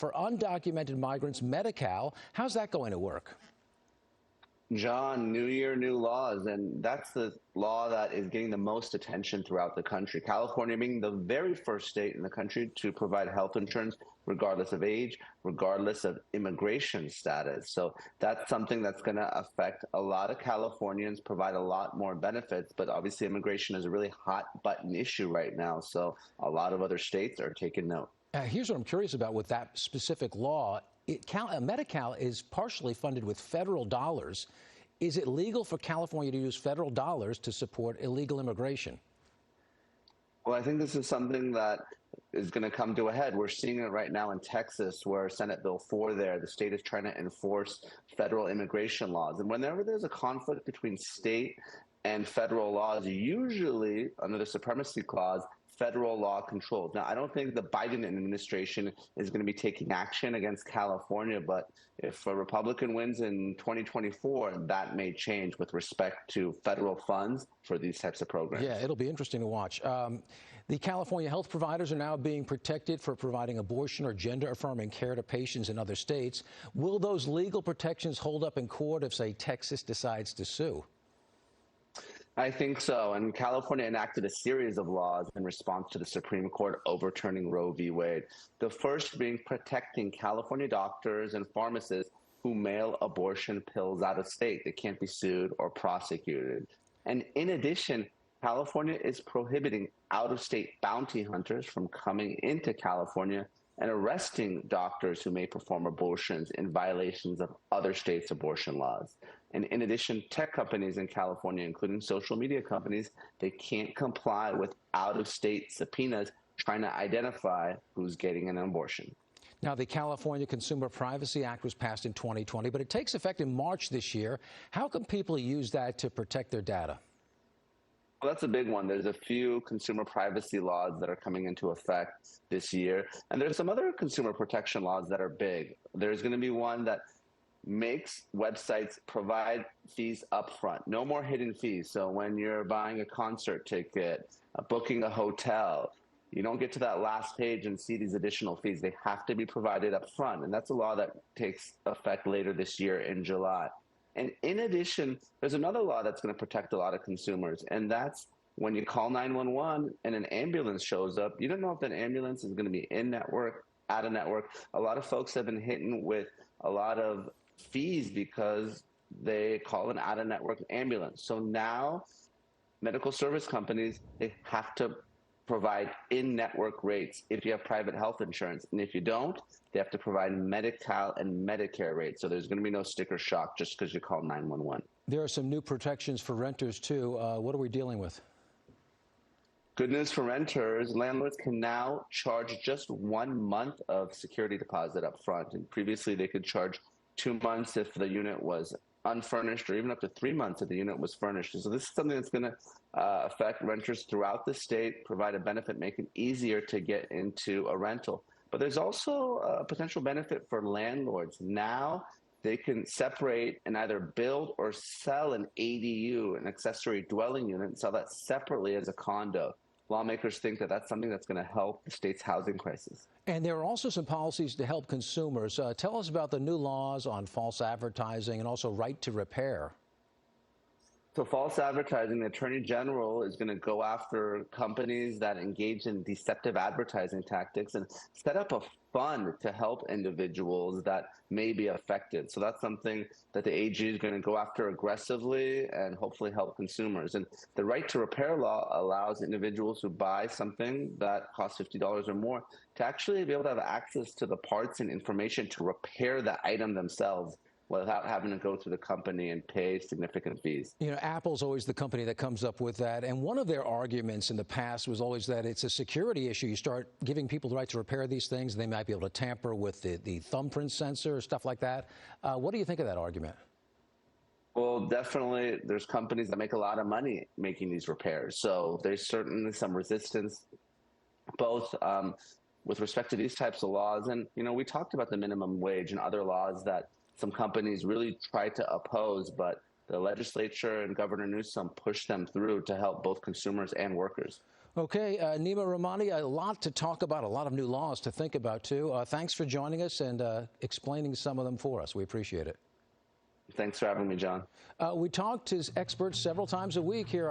for undocumented migrants, Medi-Cal. How's that going to work? John, new year, new laws, and that's the law that is getting the most attention throughout the country. California being the very first state in the country to provide health insurance regardless of age, regardless of immigration status. So that's something that's going to affect a lot of Californians, provide a lot more benefits, but obviously immigration is a really hot button issue right now. So a lot of other states are taking note. Here's what I'm curious about with that specific law. Medi-Cal is partially funded with federal dollars. Is it legal for California to use federal dollars to support illegal immigration? Well, I think this is something that is going to come to a head. We're seeing it right now in Texas, where Senate Bill 4 there, the state is trying to enforce federal immigration laws. And whenever there's a conflict between state and federal laws, usually under the supremacy clause, federal law controlled. Now, I don't think the Biden administration is going to be taking action against California, but if a Republican wins in 2024, that may change with respect to federal funds for these types of programs. Yeah, it'll be interesting to watch. The California health providers are now being protected for providing abortion or gender-affirming care to patients in other states. Will those legal protections hold up in court if, say, Texas decides to sue? I think so. And California enacted a series of laws in response to the Supreme Court overturning Roe v. Wade. The first being protecting California doctors and pharmacists who mail abortion pills out of state. They can't be sued or prosecuted. And in addition, California is prohibiting out-of-state bounty hunters from coming into California and arresting doctors who may perform abortions in violations of other states' abortion laws. And in addition, tech companies in California, including social media companies, they can't comply with out-of-state subpoenas trying to identify who's getting an abortion. Now, the California Consumer Privacy Act was passed in 2020, but it takes effect in March this year. How can people use that to protect their data? Well, that's a big one. There's a few consumer privacy laws that are coming into effect this year. And there's some other consumer protection laws that are big. There's going to be one that makes websites provide fees upfront. No more hidden fees. So when you're buying a concert ticket, booking a hotel, you don't get to that last page and see these additional fees. They have to be provided up front. And that's a law that takes effect later this year in July. And in addition, there's another law that's going to protect a lot of consumers, and that's when you call 911 and an ambulance shows up, you don't know if that ambulance is going to be in-network, out-of-network. A lot of folks have been hit with a lot of fees because they call an out-of-network ambulance. So now medical service companies, they have to provide in-network rates if you have private health insurance. And if you don't, they have to provide Medi-Cal and Medicare rates. So there's going to be no sticker shock just because you call 911. There are some new protections for renters, too. What are we dealing with? Good news for renters. Landlords can now charge just 1 month of security deposit up front. And previously, they could charge 2 months if the unit was unfurnished, or even up to 3 months if the unit was furnished. So this is something that's going to affect renters throughout the state, provide a benefit, make it easier to get into a rental. But there's also a potential benefit for landlords. Now they can separate and either build or sell an ADU, an accessory dwelling unit, and sell that separately as a condo. Lawmakers think that that's something that's going to help the state's housing crisis. And there are also some policies to help consumers. Tell us about the new laws on false advertising and also right to repair. So false advertising, the Attorney General is going to go after companies that engage in deceptive advertising tactics and set up a fund to help individuals that may be affected. So that's something that the AG is going to go after aggressively and hopefully help consumers. And the right to repair law allows individuals who buy something that costs $50 or more to actually be able to have access to the parts and information to repair the item themselves without having to go to the company and pay significant fees. You know, Apple's always the company that comes up with that. And one of their arguments in the past was always that it's a security issue. You start giving people the right to repair these things, they might be able to tamper with the thumbprint sensor, stuff like that. What do you think of that argument? Well, definitely there's companies that make a lot of money making these repairs. So there's certainly some resistance, both with respect to these types of laws. And, you know, we talked about the minimum wage and other laws that some companies really try to oppose, but the legislature and Governor Newsom pushed them through to help both consumers and workers. Okay, Neama Rahmani, a lot to talk about, a lot of new laws to think about, too. Thanks for joining us and explaining some of them for us. We appreciate it. Thanks for having me, John. We talk to experts several times a week here.